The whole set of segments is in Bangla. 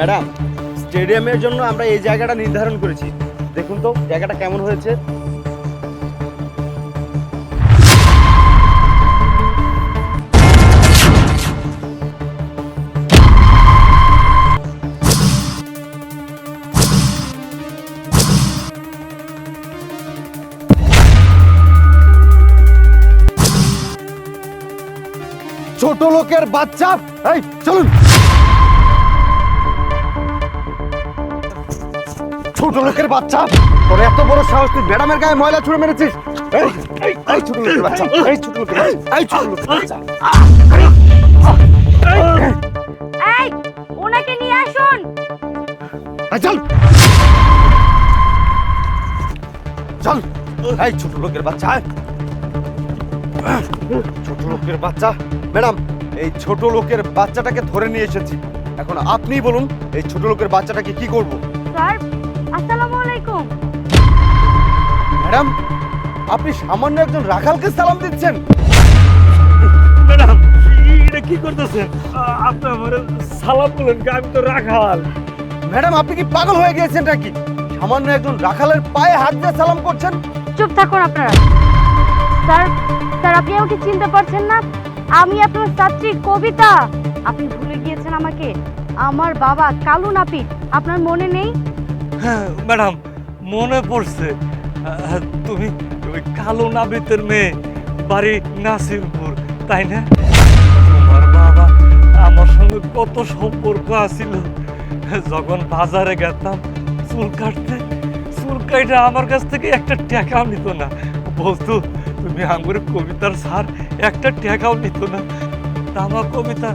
ম্যাডাম, স্টেডিয়ামের জন্য আমরা এই জায়গাটা নির্ধারণ করেছি। দেখুন তো জায়গাটা কেমন হয়েছে। ছোট লোকের বাচ্চা, এই চলুন। ছোট লোকের বাচ্চা, তোর এত বড় সাহস, তুই ম্যাডামের গায়ে ময়লা ছুঁড়ে মেরেছিস। এই ছোট লোকের বাচ্চা, এই ছোট লোকের বাচ্চা, এই ছোট লোকের বাচ্চা। এই ওনাকে নিয়ে আসুন। চল চল, এই ছোট লোকের বাচ্চা, ছোট লোকের বাচ্চা। ম্যাডাম, এই ছোট লোকের বাচ্চাটাকে ধরে নিয়ে এসেছি। এখন আপনিই বলুন এই ছোট লোকের বাচ্চাটাকে কি করব। স্যার আসসালামু আলাইকুম। ম্যাডাম, আপনি সামান্য একজন রাখালকে সালাম দিচ্ছেন। ম্যাডাম, এটা কি করতেছেন? আপনি আমার সালাম বলেন, আমি তো রাখাল। ম্যাডাম, আপনি কি পাগল হয়ে গিয়েছেন নাকি? সামান্য একজন রাখালের পায়ে হাত দিয়ে সালাম করছেন। চুপ থাকুন আপনারা। স্যার স্যার আপনি আমাকে চিনতে পারছেন না? আমি আপনার ছাত্রী কবিতা। আপনি ভুলে গিয়েছেন আমাকে। আমার বাবা কালু নাপিত, আপনার মনে নেই? হ্যাঁ ম্যাডাম, মনে পড়ছে। তুমি ওই কালো নাবিতের মেয়ে, বাড়ি নাসিরপুর, তাই না? তোমার বাবা আমার সঙ্গে কত সম্পর্ক আছিল। যখন বাজারে গেতাম চুল কাটতে, চুল কাটে আমার কাছ থেকে একটা টাকাও নিত না। বলতো তুমি আমার কবিতার স্যার, একটা টাকাও নিত না। আমার কবিতা,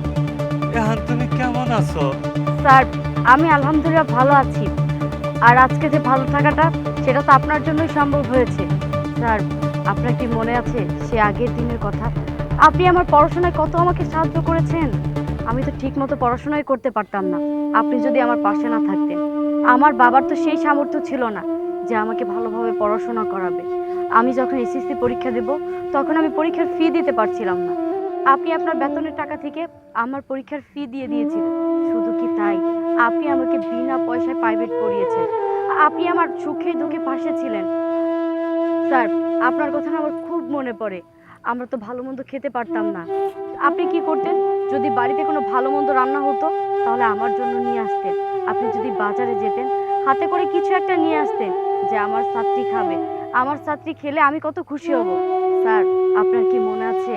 এখন তুমি কেমন আছো? স্যার আমি আলহামদুলিল্লাহ ভালো আছি। আর আজকে যে ভালো থাকাটা, সেটা তো আপনার জন্যই সম্ভব হয়েছে। স্যার আপনার কি মনে আছে সে আগের দিনের কথা? আপনি আমার পড়াশোনায় কত আমাকে সাহায্য করেছেন। আমি তো ঠিক মতো পড়াশোনাই করতে পারতাম না আপনি যদি আমার পাশে না থাকতেন। আমার বাবার তো সেই সামর্থ্য ছিল না যে আমাকে ভালোভাবে পড়াশোনা করাবে। আমি যখন এসএসসি পরীক্ষা দেব, তখন আমি পরীক্ষার ফি দিতে পারছিলাম না। আপনি আপনার বেতনের টাকা থেকে আমার পরীক্ষার ফি দিয়ে দিয়েছিলেন। শুধু কি তাই, আপনি আমাকে বিনা পয়সায় প্রাইভেট পড়িয়েছেন। আপনি আমার সুখে দুঃখে পাশে ছিলেন। স্যার আপনার কথা না আমার খুব মনে পড়ে। আমরা তো ভালো মন্দ খেতে পারতাম না। আপনি কি করতেন? যদি বাড়িতে কোনো ভালো মন্দ রান্না হতো, তাহলে আমার জন্য নিয়ে আসতেন। আপনি যদি বাজারে যেতেন, হাতে করে কিছু একটা নিয়ে আসতেন যে আমার ছাত্রী খাবে। আমার ছাত্রী খেলে আমি কত খুশি হব। স্যার আপনার কি মনে আছে,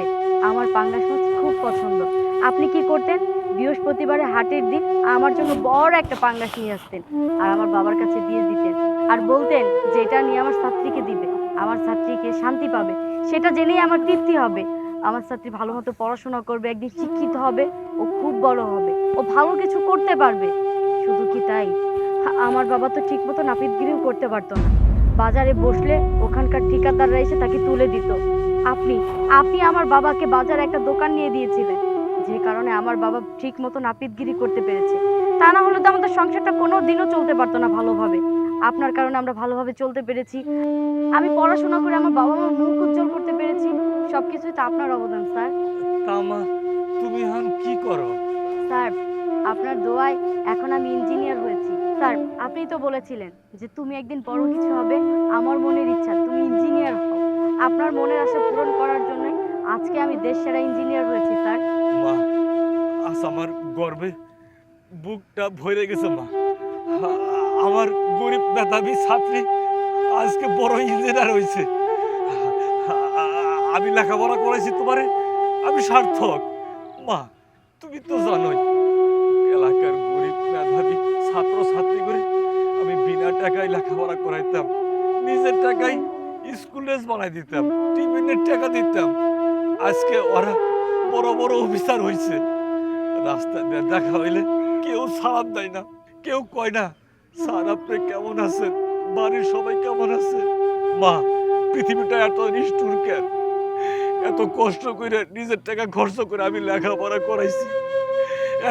আমার পাঙ্গাস মাছ খুব পছন্দ। আপনি কি করতেন? বৃহস্পতিবারে হাটের দিন আমার জন্য বড় একটা পাঙ্গাস নিয়ে আসতেন, আর আমার বাবার কাছে দিয়ে দিতেন, আর বলতেন যে এটা নিয়ে আমার ছাত্রীকে দিবে। আমার ছাত্রীকে শান্তি পাবে, সেটা জেনেই আমার তৃপ্তি হবে। আমার ছাত্রী ভালো মতো পড়াশোনা করবে, একদিন শিক্ষিত হবে, ও খুব বড় হবে, ও ভালো কিছু করতে পারবে। শুধু কি তাই, আমার বাবা তো ঠিক মতো নাপিতগিরিও করতে পারতো না। বাজারে বসলে ওখানকার ঠিকাদাররা এসে তাকে তুলে দিত। আপনি আপনি আমার বাবাকে বাজারে একটা দোকান নিয়ে দিয়েছিলেন, যে কারণে আমার বাবা ঠিক মতো নাপিতগিরি করতে পেরেছে। তা না হলে তো আমাদের সংসারটা কোনো দিনও চলতে পারতো না ভালোভাবে। আপনার কারণে আমরা ভালোভাবে চলতে পেরেছি। আমি পড়াশোনা করে আমার বাবা মার মুখ উজ্জ্বল করতে পেরেছি। সবকিছুই তো আপনার অবদান স্যার। তামা, তুমি এখন কি করো? স্যার আপনার দোয়ায় এখন আমি ইঞ্জিনিয়ার হয়েছি। স্যার আপনি তো বলেছিলেন যে তুমি একদিন বড় কিছু হবে। আমার মনের ইচ্ছা তুমি ইঞ্জিনিয়ার হও। আপনার মনের আশা পূরণ করার জন্যই আজকে আমি দেশ সেরা ইঞ্জিনিয়ার হয়েছি স্যার। মা, আজ আমার গর্বে বুকটা ভরে গেছে। মা, আমার গরিব মেধাবী ছাত্রী আজকে বড় ইঞ্জিনিয়ার হয়েছে। আমি লেখাপড়া করেছি তোমারে, আমি সার্থক। মা, তুমি তো জানোই এলাকার গরিব মেধাবী ছাত্র ছাত্রী করে আমি বিনা টাকায় লেখাপড়া করাইতাম, নিজের টাকায় স্কুল ড্রেস বানাই দিতাম, টিফিনের টাকা দিতাম। আজকে ওরা বড় বড় অফিসার হয়েছে। রাস্তা দিয়ে দেখা হইলে কেউ সালাম দেয় না, কেউ কয় না স্যার আপনি কেমন আছেন, বাড়ির সবাই কেমন আছে। মা, পৃথিবীটা এত নিষ্ঠুর কেন? এত কষ্ট করে নিজের টাকা খরচ করে আমি লেখাপড়া করাইছি,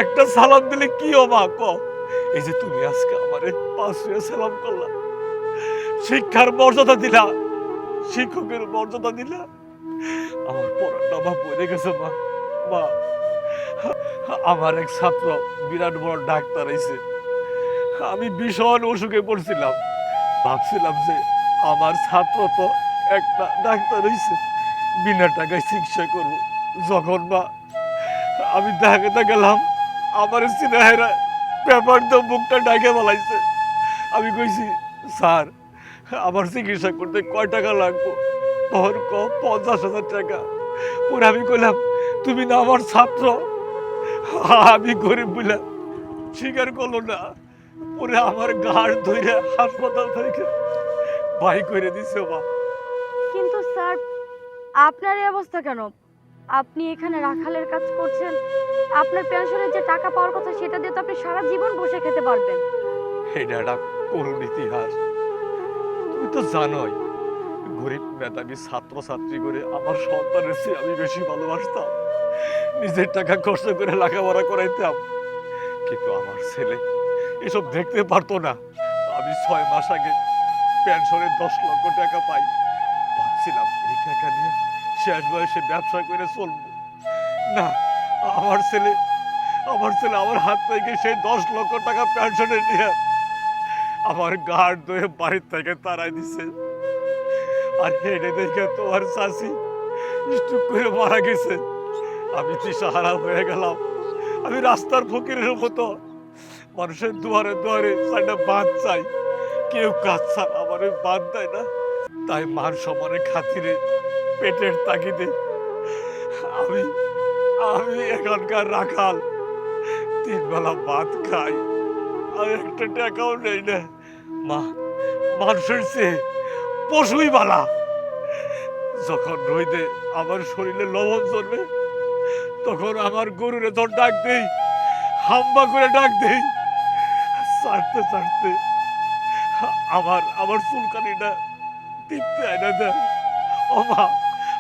একটা সালাম দিলে কি ও মা ক? এই যে তুমি আজকে আমারে পাঁচ ছুঁয়ে সালাম করলা, শিক্ষার মর্যাদা দিলা, শিক্ষকের মর্যাদা দিলা, আমার পড়াটা মা পড়ে গেছে। মা, মা, আমার এক ছাত্র বিরাট বড় ডাক্তার হয়েছে, আমি ভীষণ অসুখে পড়ছিলাম। ভাবছিলাম যে আমার ছাত্র তো একটা ডাক্তার হইছে, বিনা টাকায় চিকিৎসা করব। যখন বা আমি দেখাতে গেলাম, আমার সিনেহারা পেপার তো মুখটা ডাকে বলাইছে। আমি কইছি, স্যার আমার চিকিৎসা করতে কয় টাকা লাগবো? তোর ক 50,000 টাকা। পরে আমি কইলাম, তুমি না আমার ছাত্র? আমি গরিব বলে স্বীকার করলো না। পরে আমার ঘাড় ধরে হাসপাতাল থেকে বাই করে দিছে। বা কিন্তু স্যার, আপনার এই অবস্থা কেন? আপনি এখানে রাখালের কাজ করছেন, আপনার পেনশনের যে টাকা পাওয়ার কথা সেটা দিয়ে তো আপনি সারা জীবন বসে খেতে পারবেন। এটা একটা করুণ ইতিহাস। তুমি তো জানোই, গরিব মেধাবী ছাত্রছাত্রী করে আমার সন্তানের চেয়ে আমি বেশি ভালোবাসতাম। নিজের টাকা খরচ করে লেখাপড়া করাইতাম। কিন্তু আমার ছেলে এসব দেখতে পারতো না। আমি 6 মাস আগে পেনশনের 10 লক্ষ টাকা পাই। ভাবছিলাম এই টাকা দিয়ে শেষ বয়সে ব্যবসা করে চলবো। না, আমার ছেলে আমার হাত থেকে সেই 10 লক্ষ টাকা পেনশনে নিয়ে আমার গার্ড ধরে বাড়ির থেকে তাড়াই দিছে। আর হেঁটে দেখে তোমার চাষি স্ট্রোক করে মারা গেছে। আমি দিশাহারা হয়ে গেলাম। আমি রাস্তার ফকিরের মতো মানুষের দুয়ারে দুয়ারে একটা বাঁধ চাই, কেউ কাজ ছাড়া আমার বাঁধ দেয় না। তাই মান সম্মানের খাতিরে পেটের তাগিদে আমি আমি এখানকার রাখাল 3 বেলা ভাত খাই, আর একটা টাকাও নেই না। মা, মানুষের চেয়ে পশুই বালা। যখন রইদে আমার শরীরে লবণ জন্মে, তখন আমার গরুরে ধর ডাক দেই, হাম্বা করে ডাক দেই। ছাড়তে ছাড়তে আমার আমার চুলকানিটা টিপতে আয়না দেয়। ও মা,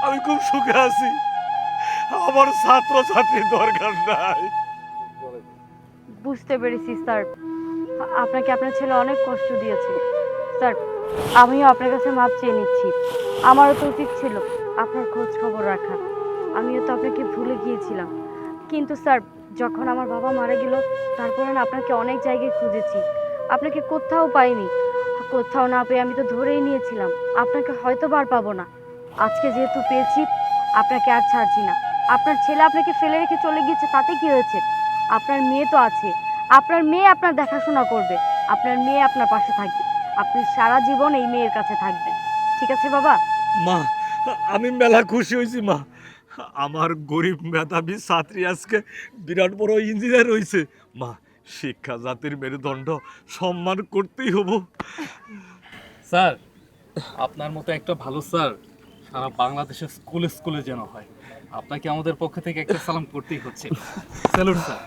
আমি খুব সুখে আছি। আমার ছাত্র ছাত্রীর দরকার নাই। বুঝতে পেরেছি স্যার, আপনাকে আপনার ছেলে অনেক কষ্ট দিয়েছে। স্যার, আমিও আপনার কাছে মাপ চেয়ে নিচ্ছি। আমারও তো উচিত ছিল আপনার খোঁজ খবর রাখা। আমিও তো আপনাকে ভুলে গিয়েছিলাম। কিন্তু স্যার, যখন আমার বাবা মারা গেল, তারপরে না আপনাকে অনেক জায়গায় খুঁজেছি, আপনাকে কোথাও পাইনি। কোথাও না পেয়ে আমি তো ধরেই নিয়েছিলাম আপনাকে হয়তো বার পাবো না। আজকে যেহেতু পেয়েছি, আপনাকে আর ছাড়ছি না। আপনার ছেলে আপনাকে ফেলে রেখে চলে গিয়েছে, তাতে কি হয়েছে? আপনার মেয়ে তো আছে, আপনার মেয়ে আপনার দেখাশোনা করবে, আপনার মেয়ে আপনার পাশে থাকবে। আপনি সারা জীবন এই মেয়ের কাছে থাকবেন। ঠিক আছে বাবা? মা, আমি মেলা খুশি হয়েছি। মা, আমার গরিব মেধাবী ছাত্রী আজকে বিরাট বড় ইঞ্জিনিয়ার হয়েছে। মা, শিক্ষা জাতির মেরুদণ্ড, সম্মান করতেই হবো। স্যার, আপনার মতো একটা ভালো স্যার সারা বাংলাদেশের স্কুলে স্কুলে যেন হয়। আপনাকে আমাদের পক্ষ থেকে একটা সালাম করতেই হচ্ছে। Salute sir.